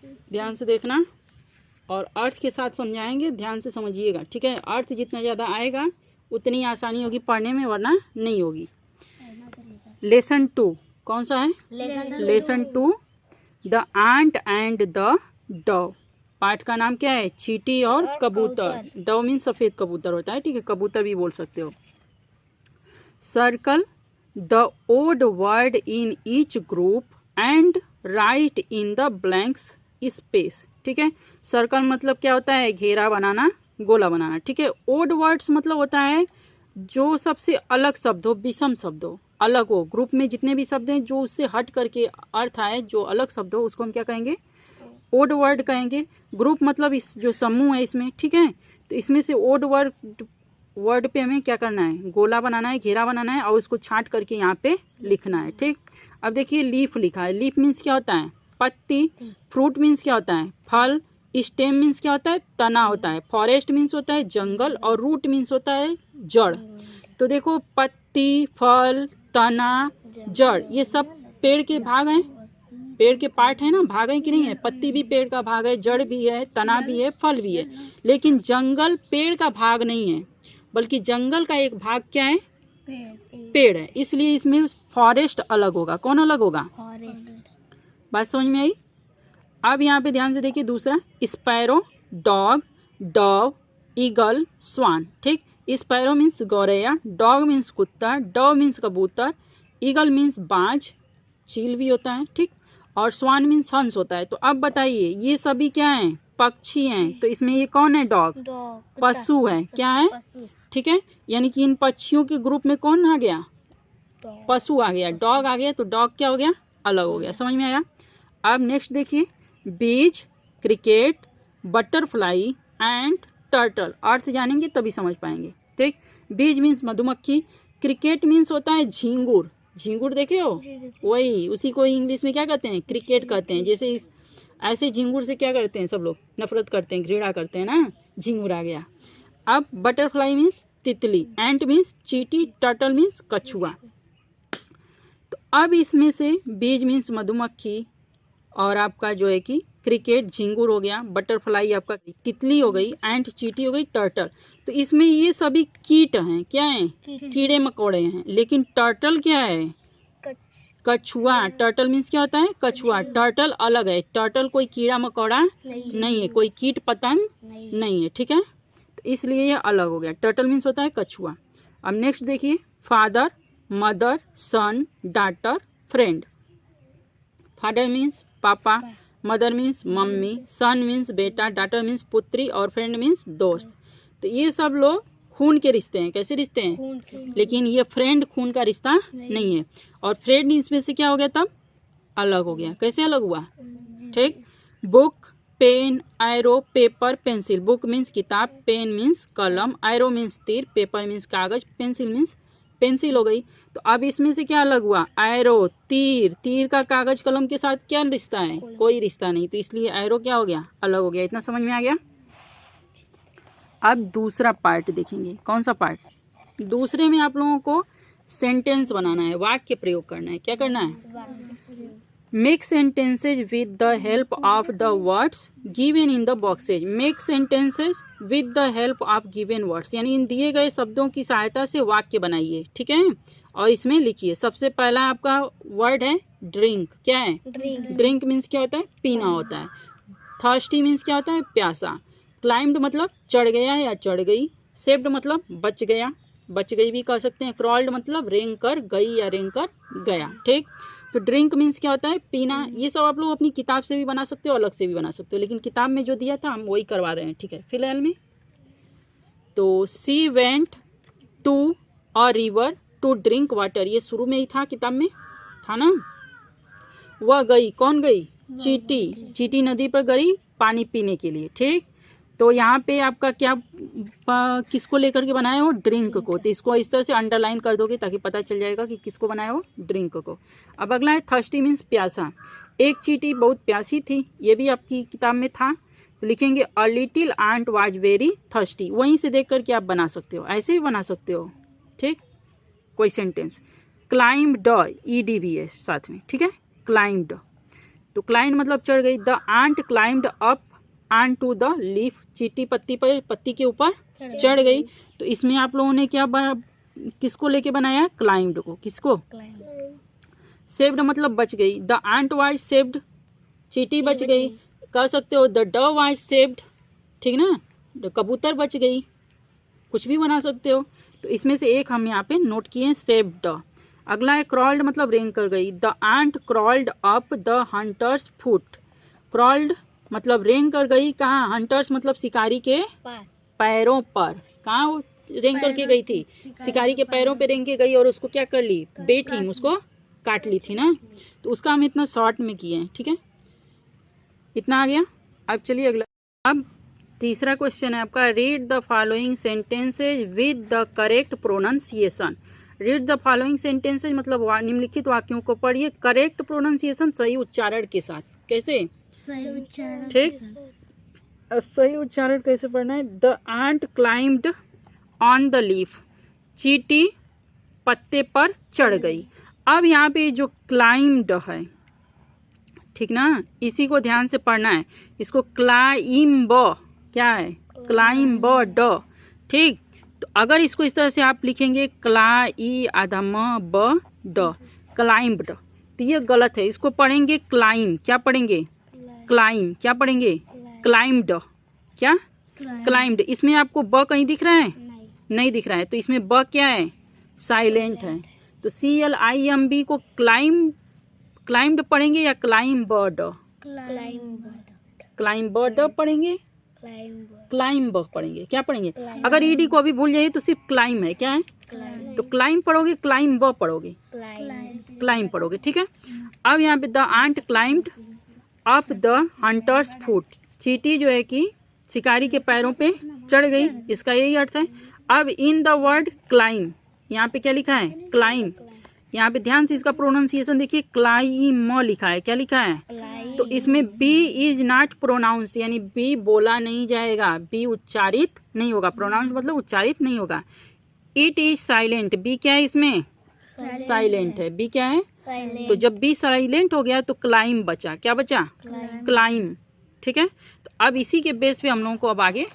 ध्यान से देखना और अर्थ के साथ समझाएंगे, ध्यान से समझिएगा, ठीक है। अर्थ जितना ज़्यादा आएगा उतनी आसानी होगी पढ़ने में, वरना नहीं होगी। लेसन 2 कौन सा है? Lesson 2 the ant and the Dove. पाठ का नाम क्या है? चींटी और कबूतर। डव मीन्स सफ़ेद कबूतर होता है, ठीक है, कबूतर भी बोल सकते हो। Circle the odd word in each group and write in the blanks space, ठीक है। सर्कल मतलब क्या होता है? घेरा बनाना, गोला बनाना, ठीक है। ओड वर्ड्स मतलब होता है जो सबसे अलग शब्द हो, विषम शब्द हो, अलग हो। ग्रुप में जितने भी शब्द हैं जो उससे हट करके अर्थ आए, जो अलग शब्द हो, उसको हम क्या कहेंगे? ओड वर्ड कहेंगे। ग्रुप मतलब इस जो समूह है इसमें, ठीक है। तो इसमें से ओड वर्ड पे हमें क्या करना है? गोला बनाना है, घेरा बनाना है और उसको छांट करके यहाँ पे लिखना है, ठीक। अब देखिए लीफ लिखा है। लीफ मीन्स क्या होता है? पत्ती। फ्रूट मीन्स क्या होता है? फल। स्टेम मीन्स क्या होता है? तना होता है। फॉरेस्ट मीन्स होता है जंगल और रूट मीन्स होता है जड़। तो देखो पत्ती, फल, तना, जड़, ये सब पेड़ के भाग हैं, पेड़ के पार्ट है ना, भाग है कि नहीं है? पत्ती भी पेड़ का भाग है, जड़ भी है, तना भी है, फल भी है। लेकिन जंगल पेड़ का भाग नहीं है, बल्कि जंगल का एक भाग क्या है? पेड़ है। इसलिए इसमें फॉरेस्ट अलग होगा। कौन अलग होगा? बात समझ में आई? अब यहाँ पे ध्यान से देखिए दूसरा, स्पैरो, डॉग, डव, ईगल, स्वान, ठीक। स्पैरो मीन्स गौरैया, डॉग मीन्स कुत्ता, डव मीन्स कबूतर, ईगल मीन्स बाज, चील भी होता है, ठीक, और स्वान मीन्स हंस होता है। तो अब बताइए ये सभी क्या हैं? पक्षी हैं। तो इसमें ये कौन है? डॉग। पशु है। क्या है? ठीक है, यानी कि इन पक्षियों के ग्रुप में कौन आ गया? पशु आ गया, डॉग आ गया। तो डॉग क्या हो गया? अलग हो गया। समझ में आया? अब नेक्स्ट देखिए, बीज, क्रिकेट, बटरफ्लाई एंड टर्टल। अर्थ जानेंगे तभी समझ पाएंगे, ठीक। बीज मीन्स मधुमक्खी, क्रिकेट मीन्स होता है झींगुर। झींगुर देखे हो? वही, उसी को इंग्लिश में क्या कहते हैं? क्रिकेट कहते हैं। जैसे इस ऐसे झींगुर से क्या करते हैं सब लोग? नफरत करते हैं, घृणा करते हैं ना, झींगुर आ गया। अब बटरफ्लाई मीन्स तितली, एंट मीन्स चींटी, टर्टल मीन्स कछुआ। तो अब इसमें से बीज मीन्स मधुमक्खी और आपका जो है कि क्रिकेट झींगुर हो गया, बटरफ्लाई आपका तितली हो गई, एंट चींटी हो गई, टर्टल। तो इसमें ये सभी कीट हैं। क्या हैं? कीड़े मकोड़े हैं। लेकिन टर्टल क्या है? कछुआ। टर्टल मीन्स क्या होता है? कछुआ। टर्टल अलग है। टर्टल कोई कीड़ा मकोड़ा नहीं है, कोई कीट पतंग नहीं है, ठीक है। तो इसलिए ये अलग हो गया। टर्टल मीन्स होता है कछुआ। अब नेक्स्ट देखिए, फादर, मदर, सन, डॉटर, फ्रेंड। फादर मीन्स पापा, मदर मीन्स मम्मी, सन मीन्स बेटा, डॉटर मीन्स पुत्री और फ्रेंड मीन्स दोस्त। तो ये सब लोग खून के रिश्ते हैं। कैसे रिश्ते हैं? लेकिन ये फ्रेंड खून का रिश्ता नहीं है। और फ्रेंड इसमें से क्या हो गया? तब अलग हो गया। कैसे अलग हुआ? ठीक। Book, pen, arrow, paper, pencil. Book means किताब, पेन मीन्स कलम, एरो मीन्स तीर, पेपर मीन्स कागज, पेंसिल मीन्स पेंसिल हो गई। तो अब इसमें से क्या अलग हुआ? एरो, तीर। तीर का कागज कलम के साथ क्या रिश्ता है? कोई रिश्ता नहीं। तो इसलिए एरो क्या हो गया? अलग हो गया। इतना समझ में आ गया? अब दूसरा पार्ट देखेंगे। कौन सा पार्ट? दूसरे में आप लोगों को सेंटेंस बनाना है, वाक्य प्रयोग करना है। क्या करना है? Make sentences with the help of the words given in the boxes. Make sentences with the help of given words, यानी इन दिए गए शब्दों की सहायता से वाक्य बनाइए, ठीक है। और इसमें लिखिए। सबसे पहला आपका वर्ड है ड्रिंक। क्या है? ड्रिंक मीन्स क्या होता है? पीना होता है। थर्स्टी मीन्स क्या होता है? प्यासा। क्लाइम्ड मतलब चढ़ गया या चढ़ गई। सेव्ड मतलब बच गया, बच गई भी कह सकते हैं। क्रॉल्ड मतलब रेंग कर गई या रेंग कर गया, ठीक। तो ड्रिंक मीन्स क्या होता है? पीना। ये सब आप लोग अपनी किताब से भी बना सकते हो, अलग से भी बना सकते हो, लेकिन किताब में जो दिया था हम वही करवा रहे हैं, ठीक है, फिलहाल में। तो she went to a river to drink water, ये शुरू में ही था, किताब में था ना। वह गई, कौन गई? चींटी। चींटी नदी पर गई पानी पीने के लिए, ठीक। तो यहाँ पे आपका क्या किसको लेकर के बनाया हो? ड्रिंक को। तो इसको इस तरह से अंडरलाइन कर दोगे ताकि पता चल जाएगा कि किसको बनाया हो? ड्रिंक को। अब अगला है थर्स्टी मीन्स प्यासा। एक चींटी बहुत प्यासी थी, ये भी आपकी किताब में था। तो लिखेंगे a little ant was very thirsty. वहीं से देख करके आप बना सकते हो, ऐसे भी बना सकते हो, ठीक, कोई सेंटेंस। क्लाइम्ड, EDVS साथ में, ठीक है, क्लाइम्ड। तो क्लाइंब मतलब चढ़ गई। The ant climbed up on to the leaf, चींटी पत्ती पर, पत्ती के ऊपर चढ़ गई। तो इसमें आप लोगों ने क्या किसको लेके बनाया? क्लाइंब्ड को। किसको? सेव्ड मतलब बच गई। द आंट वाज सेव्ड, चींटी बच गई। कह सकते हो द डव वाज सेव्ड, ठीक ना, कबूतर बच गई, कुछ भी बना सकते हो। तो इसमें से एक हम यहाँ पे नोट किए, सेव्ड। अगला है क्रॉल्ड मतलब रेंग कर गई। The ant crawled up the hunter's foot, crawled मतलब रेंग कर गई कहाँ? हंटर्स मतलब शिकारी के पैरों पर। कहाँ वो रेंग करके गई थी? शिकारी के पैरों पे रेंग के गई और उसको क्या कर ली? बेटी उसको काट ली थी ना। तो उसका हम इतना शॉर्ट में किए हैं, ठीक है, इतना आ गया। अब चलिए अगला, अब तीसरा क्वेश्चन है आपका, read the following sentences with the correct pronunciation. Read the following sentences मतलब निम्नलिखित वाक्यों को पढ़िए करेक्ट प्रोनाउंसिएशन, सही उच्चारण के साथ। कैसे? ठीक, अब सही उच्चारण कैसे पढ़ना है? The ant climbed on the leaf, चींटी पत्ते पर चढ़ गई। अब यहाँ पे जो क्लाइंब्ड है, ठीक ना, इसी को ध्यान से पढ़ना है। इसको क्लाइंब, क्या है? क्लाइंब्ड, ठीक। तो अगर इसको इस तरह से आप लिखेंगे क्लाई आधा म ब ड, क्लाइंब्ड, तो ये गलत है। इसको पढ़ेंगे क्लाइम, क्या पढ़ेंगे? क्लाइम, क्या पढ़ेंगे? क्लाइम्ड, क्या? क्लाइम्ड। इसमें आपको ब कहीं दिख रहा है? नहीं दिख रहा है। तो इसमें ब क्या है? साइलेंट है। तो CLIMB को क्लाइम्ड पढ़ेंगे या क्लाइम्बर्ड? क्लाइम्बर्ड पढ़ेंगे, क्लाइम्ब पढ़ेंगे, क्या पढ़ेंगे? अगर ED को अभी भूल जाइए तो सिर्फ क्लाइम है, क्या है? तो क्लाइम पढ़ोगे, क्लाइम्ब पढ़ोगे, क्लाइम पढ़ोगे, ठीक है। अब यहाँ पे the ant climbed up the hunter's foot, चींटी जो है कि शिकारी के पैरों पे चढ़ गई, इसका यही अर्थ है। अब इन द वर्ड क्लाइम, यहाँ पे क्या लिखा है? क्लाइम। यहाँ पे ध्यान से इसका प्रोनाउंसिएशन देखिए, क्लाइम लिखा है, क्या लिखा है? तो इसमें बी इज नॉट प्रोनाउंस्ड, यानी बी बोला नहीं जाएगा, बी उच्चारित नहीं होगा। प्रोनाउंस मतलब उच्चारित नहीं होगा। इट इज साइलेंट, बी क्या है इसमें? साइलेंट है। बी क्या है? तो जब बी साइलेंट हो गया तो क्लाइम बचा, क्या बचा? क्लाइम, ठीक है। तो अब इसी के बेस पे हम लोगों को अब आगे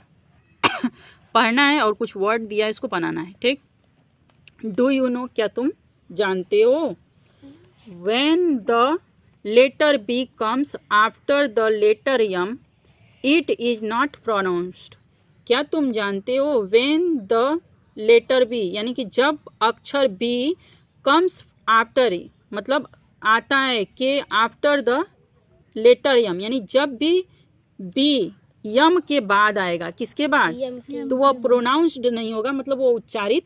पढ़ना है और कुछ वर्ड दिया है, इसको बनाना है, ठीक। डू यू नो, क्या तुम जानते हो? When the letter B comes after the letter M it is not pronounced, क्या तुम जानते हो? व्हेन द लेटर बी, यानी कि जब अक्षर बी कम्स आफ्टर, मतलब आता है के आफ्टर द लेटर यम, यानी जब भी बी यम के बाद आएगा, किसके बाद? तो वो प्रोनाउंस्ड नहीं होगा, मतलब वो उच्चारित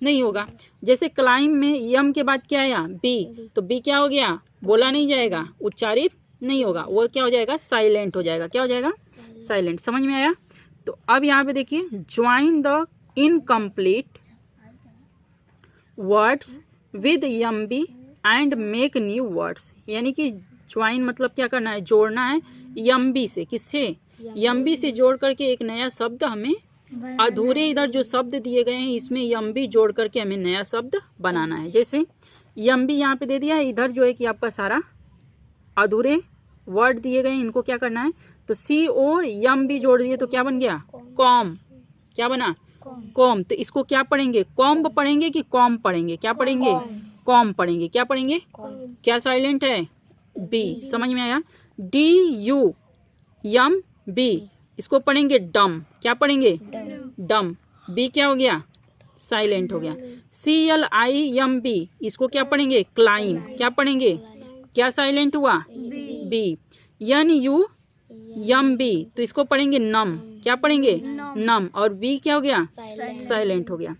नहीं होगा। जैसे क्लाइम में यम के बाद क्या आया? बी, तो बी क्या हो गया? बोला नहीं जाएगा, उच्चारित नहीं होगा, वो क्या हो जाएगा? साइलेंट हो जाएगा। क्या हो जाएगा? साइलेंट। समझ में आया? तो अब यहाँ पे देखिए, join the incomplete words with M B and make new words, यानी कि ज्वाइन मतलब क्या करना है? जोड़ना है यम बी से। किससे? यम बी से जोड़ करके एक नया शब्द हमें, अधूरे इधर जो शब्द दिए गए हैं इसमें यम बी जोड़ करके हमें नया शब्द बनाना है। जैसे यम बी यहाँ पे दे दिया है, इधर जो है कि आपका सारा अधूरे वर्ड दिए गए हैं, इनको क्या करना है? तो CO यम बी जोड़ दिए तो क्या बन गया? कॉम। क्या बना? कॉम। तो इसको क्या पढ़ेंगे? कॉम्ब पढ़ेंगे कि कॉम पढ़ेंगे? क्या पढ़ेंगे? कॉम पढ़ेंगे। क्या पढ़ेंगे? क्या साइलेंट है? बी। समझ में आया? DU यम बी, इसको पढ़ेंगे डम। क्या पढ़ेंगे? डम। बी क्या हो गया? साइलेंट हो गया। CLIMB, इसको क्या पढ़ेंगे? क्लाइम। क्या पढ़ेंगे? क्या साइलेंट हुआ? बी। NU यम बी, तो इसको पढ़ेंगे नम। क्या पढ़ेंगे? नम। और बी क्या हो गया? साइलेंट हो गया।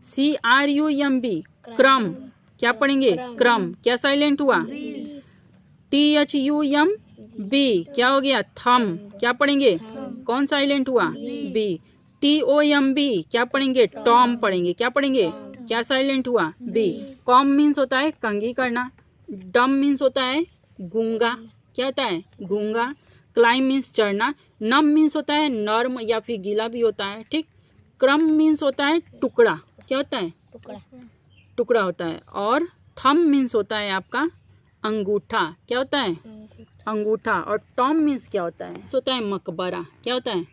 CRUMB क्रम। क्या पढ़ेंगे? क्रम। क्या साइलेंट हुआ? THUMB क्या हो गया? थम। क्या पढ़ेंगे? कौन साइलेंट हुआ? बी। TOMB क्या पढ़ेंगे? टॉम पढ़ेंगे। क्या पढ़ेंगे? क्या साइलेंट हुआ? बी। कॉम मीन्स होता है कंघी करना, डम मीन्स होता है गूंगा। क्या होता है? गूंगा। क्लाइम मीन्स चढ़ना, नम मीन्स होता है नर्म या फिर गीला भी होता है, ठीक। क्रम मीन्स होता है टुकड़ा। क्या होता है? टुकड़ा होता है। और थम मीन्स होता है आपका अंगूठा, क्या होता है? अंगूठा। और टॉम मीन्स क्या होता है? होता है मकबरा, क्या होता है?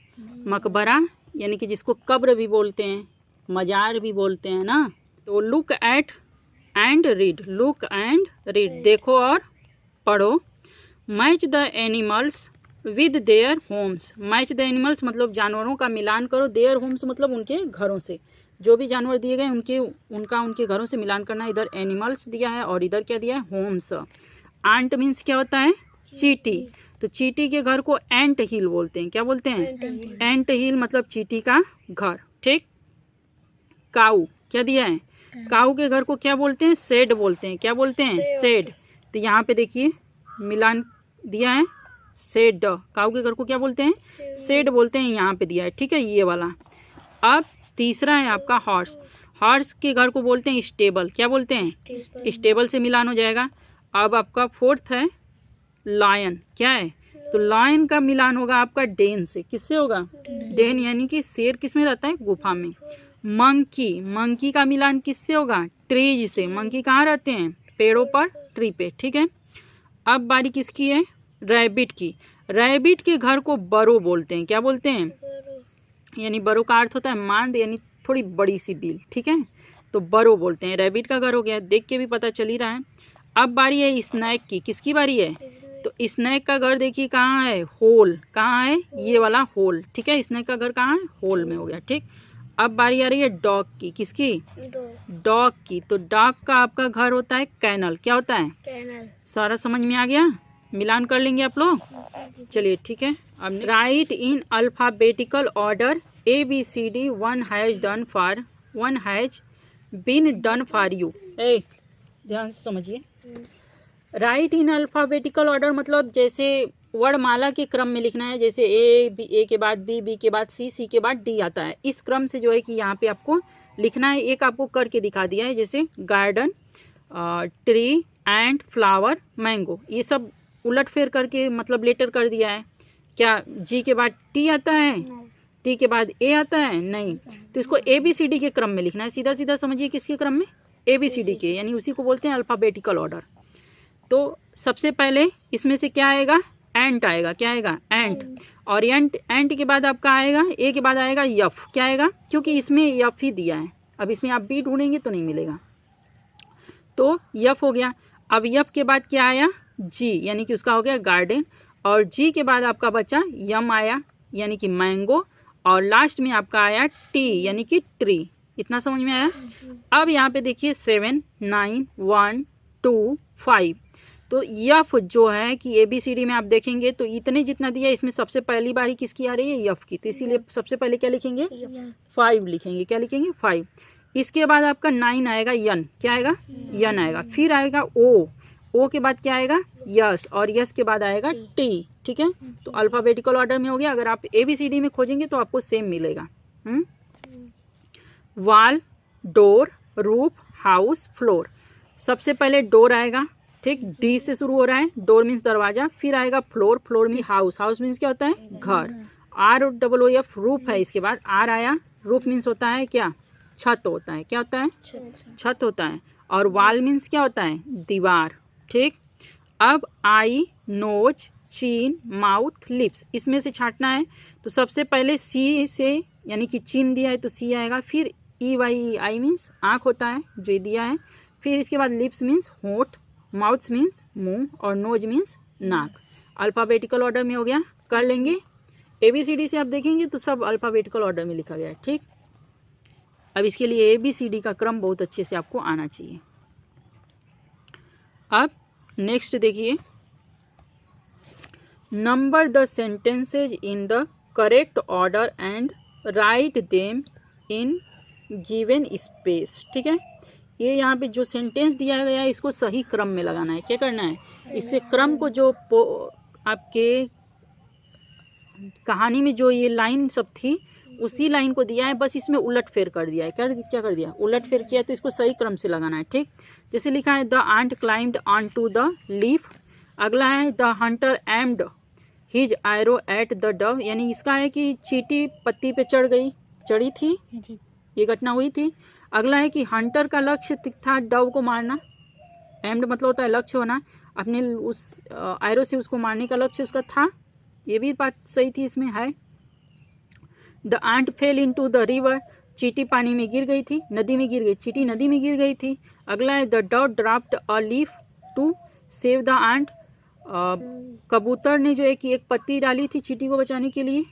मकबरा, यानी कि जिसको कब्र भी बोलते हैं, मजार भी बोलते हैं ना। तो look at and read, look and read, देखो और पढ़ो। Match the animals with their homes, match the animals मतलब जानवरों का मिलान करो, देयर होम्स मतलब उनके घरों से, जो भी जानवर दिए गए उनके घरों से मिलान करना। इधर एनिमल्स दिया है और इधर क्या दिया है? होम्स। आंट मीन्स क्या होता है? चींटी। तो चींटी के घर को एंट हिल बोलते हैं, क्या बोलते हैं? एंट हिल मतलब चींटी का घर, ठीक। काऊ, क्या दिया है? काऊ के घर को क्या बोलते हैं? शेड बोलते हैं, क्या बोलते हैं? शेड। तो यहाँ पे देखिए मिलान दिया है, शेड। काऊ के घर को क्या बोलते हैं? शेड बोलते हैं, यहाँ पे दिया है, ठीक है, ये वाला। अब तीसरा है आपका हॉर्स, हॉर्स के घर को बोलते हैं स्टेबल, क्या बोलते हैं? स्टेबल से मिलान हो जाएगा। अब आपका फोर्थ है लायन, क्या है? तो लायन का मिलान होगा आपका डेन से, किससे होगा? डेन, यानी कि शेर किस में रहता है? गुफा में। मंकी, मंकी का मिलान किससे होगा? ट्रीज से। मंकी कहाँ रहते हैं? पेड़ों पर, ट्री पे, ठीक है। अब बारी किसकी है? रैबिट की। रैबिट के घर को बरो बोलते हैं, क्या बोलते हैं? यानी बरो का अर्थ होता है मांद, यानी थोड़ी बड़ी सी बिल, ठीक है, तो बरो बोलते हैं। रैबिट का घर हो गया, देख के भी पता चल ही रहा है। अब बारी है स्नैक की, किसकी बारी है? तो स्नैक का घर देखिए कहाँ है? होल, कहाँ है? ये वाला होल, ठीक है, स्नैक का घर कहाँ है? होल में हो गया, ठीक। अब बारी आ रही है डॉग की, किसकी? डॉग की। तो डॉग का आपका घर होता है कैनल, क्या होता है? कैनल। सारा समझ में आ गया? मिलान कर लेंगे आप लोग, चलिए ठीक है। अब write in alphabetical order ABCD, one has been done for you. ध्यान से समझिए। राइट इन अल्फाबेटिकल ऑर्डर मतलब जैसे वर्णमाला के क्रम में लिखना है, जैसे ए के बाद बी के बाद सी के बाद डी आता है, इस क्रम से जो है कि यहाँ पे आपको लिखना है। एक आपको करके दिखा दिया है, जैसे garden, tree and flower, mango, ये सब उलट फेर करके मतलब लेटर कर दिया है। क्या जी के बाद टी आता है? टी के बाद ए आता है? नहीं। तो इसको ABCD के क्रम में लिखना है, सीधा सीधा समझिए, किसके क्रम में? ABCD के, यानी उसी को बोलते हैं अल्फाबेटिकल ऑर्डर। तो सबसे पहले इसमें से क्या आएगा? एंट आएगा, क्या आएगा? एंट। और एंट के बाद आपका आएगा, ए के बाद आएगा यफ, क्या आएगा? क्योंकि इसमें यफ ही दिया है, अब इसमें आप बी ढूंढेंगे तो नहीं मिलेगा, तो यफ हो गया। अब यफ के बाद क्या आया? जी, यानी कि उसका हो गया गार्डन। और जी के बाद आपका बचा यम आया, यानी कि मैंगो। और लास्ट में आपका आया टी, यानी कि ट्री। इतना समझ में आया? अब यहाँ पे देखिए 7, 9, 1, 2, 5। तो यफ जो है कि ABCD में आप देखेंगे तो इतने जितना दिया, इसमें सबसे पहली बारी किसकी आ रही है? यफ की। तो इसीलिए सबसे पहले क्या लिखेंगे? 5 लिखेंगे, क्या लिखेंगे? 5। इसके बाद आपका 9 आएगा यन, क्या आएगा? यन आएगा। फिर आएगा ओ के बाद क्या आएगा? यस। और यस के बाद आएगा टी, ठीक है। तो अल्फाबेटिकल ऑर्डर में हो गया। अगर आप ABCD में खोजेंगे तो आपको सेम मिलेगा। Wall, door, roof, house, floor. सबसे पहले डोर आएगा, ठीक, डी से शुरू हो रहा है, डोर मीन्स दरवाजा। फिर आएगा floor, floor means house, house means क्या होता है? घर। ROOF, रूफ है, इसके बाद आर आया, रूफ मीन्स होता है क्या? छत होता है, क्या होता है? छत होता है। और वॉल मीन्स क्या होता है? दीवार, ठीक। अब आई, नोज, चीन, माउथ, लिप्स, इसमें से छांटना है। तो सबसे पहले सी से, यानी कि चीन दिया है तो सी आएगा। फिर आई मीन्स आँख होता है, जो ये दिया है। फिर इसके बाद लिप्स मीन्स होंठ, माउथ मीन्स मुंह, और नोज मीन्स नाक। अल्फ़ाबेटिकल ऑर्डर में हो गया, कर लेंगे। ABCD से आप देखेंगे तो सब अल्फ़ाबेटिकल ऑर्डर में लिखा गया है, ठीक। अब इसके लिए ABCD का क्रम बहुत अच्छे से आपको आना चाहिए। अब नेक्स्ट देखिए, number the sentences in the correct order and write them in given space, ठीक है। ये यहाँ पे जो सेंटेंस दिया गया है इसको सही क्रम में लगाना है। क्या करना है? इससे क्रम को जो आपके कहानी में जो ये लाइन सब थी उसी लाइन को दिया है, बस इसमें उलट फेर कर दिया है। क्या कर दिया? उलट फेर किया। तो इसको सही क्रम से लगाना है, ठीक। जैसे लिखा है the ant climbed on to the leaf. अगला है the hunter aimed his arrow at the dove, यानी इसका है कि चींटी पत्ती पे चढ़ी थी, ये घटना हुई थी। अगला है कि हंटर का लक्ष्य था डव को मारना, एम्ड मतलब होता है लक्ष्य होना। अपने उस एरो से उसको मारने का लक्ष्य उसका था, ये भी बात सही थी इसमें है। The ant fail into the river, चींटी पानी में गिर गई थी, नदी में गिर गई, चींटी नदी में गिर गई थी। अगला है the dove dropped a leaf to save the ant, कबूतर ने जो है कि एक पत्ती डाली थी चींटी को बचाने के लिए,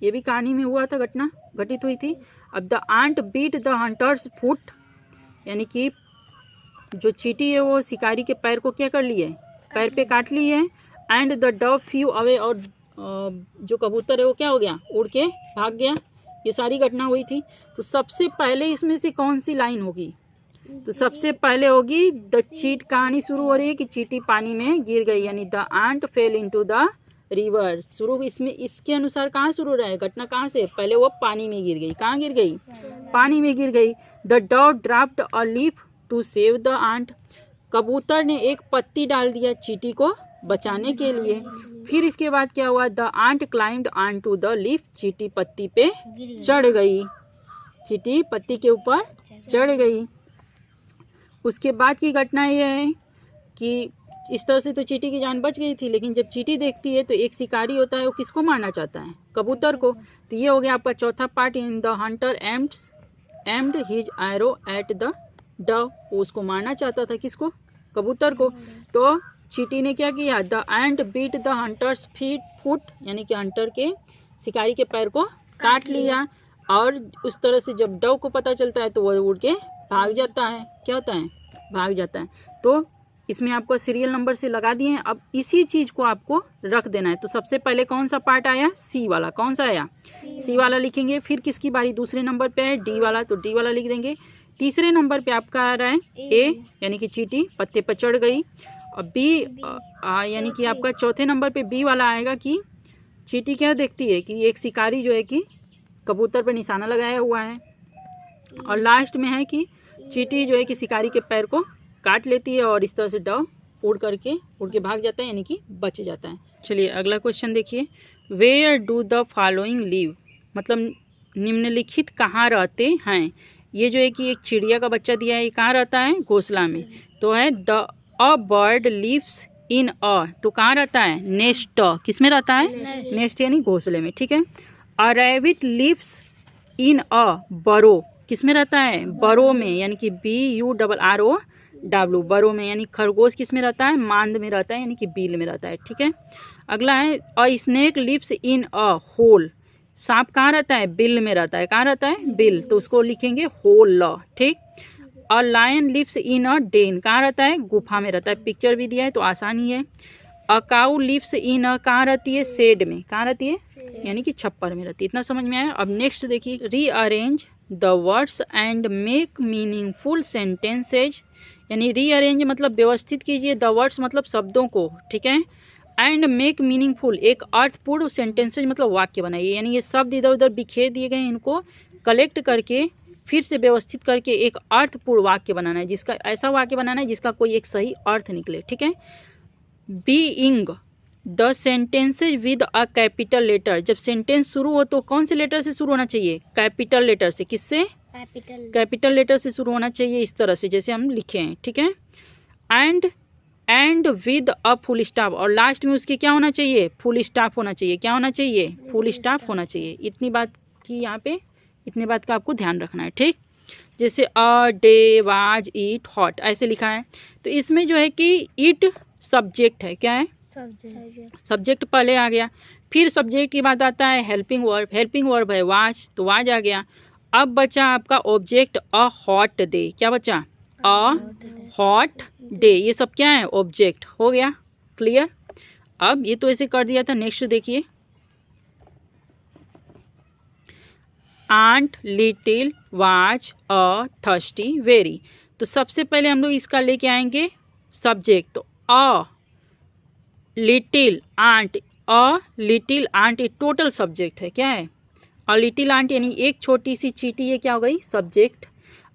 ये भी कहानी में हुआ था, घटना घटित हुई थी। अब the ant bit the hunter's foot, यानी कि जो चींटी है वो शिकारी के पैर को क्या कर ली है, पैर पे काट ली है। And the Dove few away, और जो कबूतर है वो क्या हो गया, उड़ के भाग गया। ये सारी घटना हुई थी। तो सबसे पहले इसमें से कौन सी लाइन होगी, तो सबसे पहले होगी द चीट, कहानी शुरू हो रही है कि चींटी पानी में गिर गई, यानी the ant fail into the river. शुरू इसमें इसके अनुसार कहाँ शुरू रहा है, घटना कहाँ से, पहले वो पानी में गिर गई, कहाँ गिर गई, पानी में गिर गई। The dove dropped a leaf to save the ant, कबूतर ने एक पत्ती डाल दिया चींटी को बचाने के लिए। फिर इसके बाद क्या हुआ, the ant climbed on to the leaf, चींटी पत्ती पे चढ़ गई, चींटी पत्ती के ऊपर चढ़ गई। उसके बाद की घटना यह है कि इस तरह से तो चींटी की जान बच गई थी, लेकिन जब चींटी देखती है तो एक शिकारी होता है, वो किसको मारना चाहता है, कबूतर को। तो ये हो गया आपका चौथा part. In the hunter aimed his arrow at the Dove, उसको मारना चाहता था, किसको, कबूतर को। तो चींटी ने क्या किया, the ant bit the hunter's foot, यानी कि हंटर के, शिकारी के पैर को काट लिया। और उस तरह से जब डव को पता चलता है तो वह उड़ के भाग जाता है, क्या होता है, भाग जाता है। तो इसमें आपको सीरियल नंबर से लगा दिए हैं। अब इसी चीज़ को आपको रख देना है। तो सबसे पहले कौन सा पार्ट आया, सी वाला, कौन सा आया, सी वाला लिखेंगे। फिर किसकी बारी, दूसरे नंबर पे है डी वाला, तो डी वाला लिख देंगे। तीसरे नंबर पे आपका आ रहा है ए, यानी कि चींटी पत्ते पर चढ़ गई। और बी यानी कि आपका चौथे नंबर पे बी वाला आएगा कि चींटी क्या देखती है कि एक शिकारी जो है कि कबूतर पर निशाना लगाया हुआ है। और लास्ट में है कि चींटी जो है कि शिकारी के पैर को काट लेती है और इस तरह से डव उड़ के भाग जाता है, यानी कि बच जाता है। चलिए अगला क्वेश्चन देखिए, where do the following live, मतलब निम्नलिखित कहाँ रहते हैं। ये जो है कि एक चिड़िया का बच्चा दिया है, ये कहाँ रहता है, घोंसला में। तो है the a bird lives in a, तो कहाँ रहता है, नेस्ट, किस में रहता है, नेस्ट यानी घोंसले में, ठीक है। अ रैबिट लिव्स इन अ बरो, किस में रहता है, बरो में, यानी कि BURROW, बरो में, यानी खरगोश किस में रहता है, मांद में रहता है, यानी कि बिल में रहता है, ठीक है। अगला है a snake lives in a hole, सांप कहाँ रहता है, बिल में रहता है, कहाँ रहता है, बिल, तो उसको लिखेंगे होल, ठीक। A lion lives in a den, कहाँ रहता है, गुफा में रहता है, पिक्चर भी दिया है तो आसानी है। अ काऊ लिव्स इन अ, कहाँ रहती है, शेड में, कहाँ रहती है, यानी कि छप्पर में रहती है। इतना समझ में आया। अब नेक्स्ट देखिए, rearrange the words and make meaningful sentences, यानी रीअरेंज मतलब व्यवस्थित कीजिए, द वर्ड्स मतलब शब्दों को, ठीक है, एंड मेक मीनिंगफुल एक अर्थपूर्ण सेंटेंसेज मतलब वाक्य बनाइए, यानी ये शब्द इधर उधर बिखेर दिए गए, इनको कलेक्ट करके फिर से व्यवस्थित करके एक अर्थपूर्ण वाक्य बनाना है, जिसका ऐसा वाक्य बनाना है जिसका कोई एक सही अर्थ निकले, ठीक है। Being the sentences with a capital letter, जब सेंटेंस शुरू हो तो कौन से लेटर से शुरू होना चाहिए, कैपिटल लेटर से, किससे, कैपिटल लेटर से शुरू होना चाहिए, इस तरह से जैसे हम लिखे हैं, ठीक है। And with a full stop, और लास्ट में उसके क्या होना चाहिए, फुल स्टॉप होना चाहिए, क्या होना चाहिए, फुल स्टॉप होना चाहिए। इतनी बात की यहाँ पे, इतने बात का आपको ध्यान रखना है, ठीक। जैसे a day was it hot ऐसे लिखा है, तो इसमें जो है कि इट सब्जेक्ट है, क्या है, सब्जेक्ट पहले आ गया। फिर सब्जेक्ट के बाद आता है हेल्पिंग वर्ब है वाज, तो वाज आ गया। अब बचा आपका ऑब्जेक्ट अ हॉट डे, क्या बचा, अ हॉट डे, ये सब क्या है, ऑब्जेक्ट हो गया, क्लियर। अब ये तो ऐसे कर दिया था। नेक्स्ट देखिए, ant little was a thirsty very, तो सबसे पहले हम लोग इसका लेके आएंगे सब्जेक्ट, तो a little ant, a little ant ये टोटल सब्जेक्ट है, क्या है, अ लिटिल आंट यानी एक छोटी सी चींटी, ये क्या हो गई, सब्जेक्ट।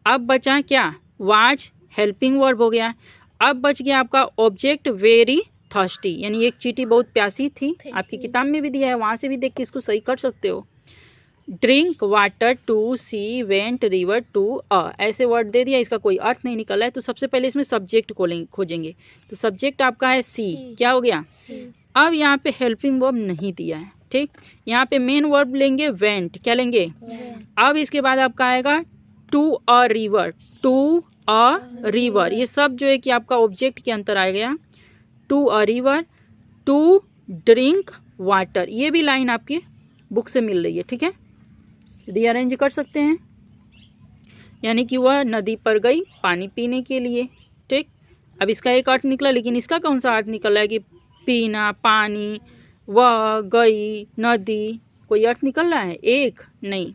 अब बचा क्या, वाज हेल्पिंग वर्ब हो गया। अब बच गया आपका ऑब्जेक्ट वेरी थर्स्टी, यानी एक चींटी बहुत प्यासी थी, आपकी किताब में भी दिया है, वहाँ से भी देख के इसको सही कर सकते हो। Drink, water, to, see, went, river, to, ऐसे वर्ड दे दिया, इसका कोई अर्थ नहीं निकला है, तो सबसे पहले इसमें सब्जेक्ट खोजेंगे। तो सब्जेक्ट आपका है सी, क्या हो गया? अब यहाँ पे हेल्पिंग वर्ब नहीं दिया है, ठीक। यहाँ पे मेन वर्ब लेंगे वेंट, क्या लेंगे? अब इसके बाद आपका आएगा to a river, to a river, ये सब जो है कि आपका ऑब्जेक्ट के अंतर आ गया। To a river, to drink water, ये भी लाइन आपकी बुक से मिल रही है, ठीक है। रीअरेंज कर सकते हैं, यानी कि वह नदी पर गई पानी पीने के लिए, ठीक। अब इसका एक अर्थ निकला, लेकिन इसका कौन सा अर्थ निकला है कि पीना, पानी, वह गई, नदी, कोई अर्थ निकल रहा है? एक नहीं।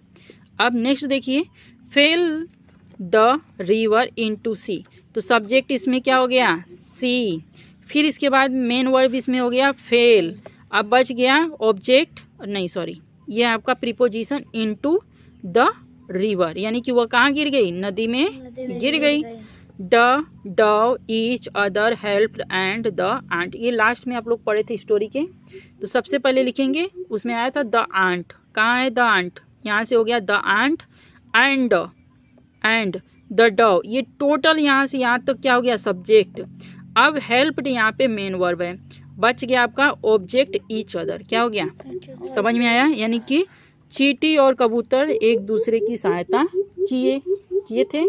अब नेक्स्ट देखिए, फेल द रिवर इनटू सी, तो सब्जेक्ट इसमें क्या हो गया? सी। फिर इसके बाद मेन वर्ब इसमें हो गया फेल। अब बच गया ऑब्जेक्ट, नहीं सॉरी, ये आपका प्रीपोजिशन इनटू द रिवर, यानी कि वह कहाँ गिर गई? नदी में गिर गई। The, dove, each other, helped and the ant, ये लास्ट में आप लोग पढ़े थे स्टोरी के। तो सबसे पहले लिखेंगे, उसमें आया था द आंट, कहाँ है द आंट? यहाँ से हो गया the ant and the dove, ये टोटल यहाँ से यहाँ तक क्या हो गया? सब्जेक्ट। अब हेल्प्ड यहाँ पे मेन वर्ब है, बच गया आपका ऑब्जेक्ट ईच अदर, क्या हो गया? समझ में आया? यानी कि चींटी और कबूतर एक दूसरे की सहायता किए थे।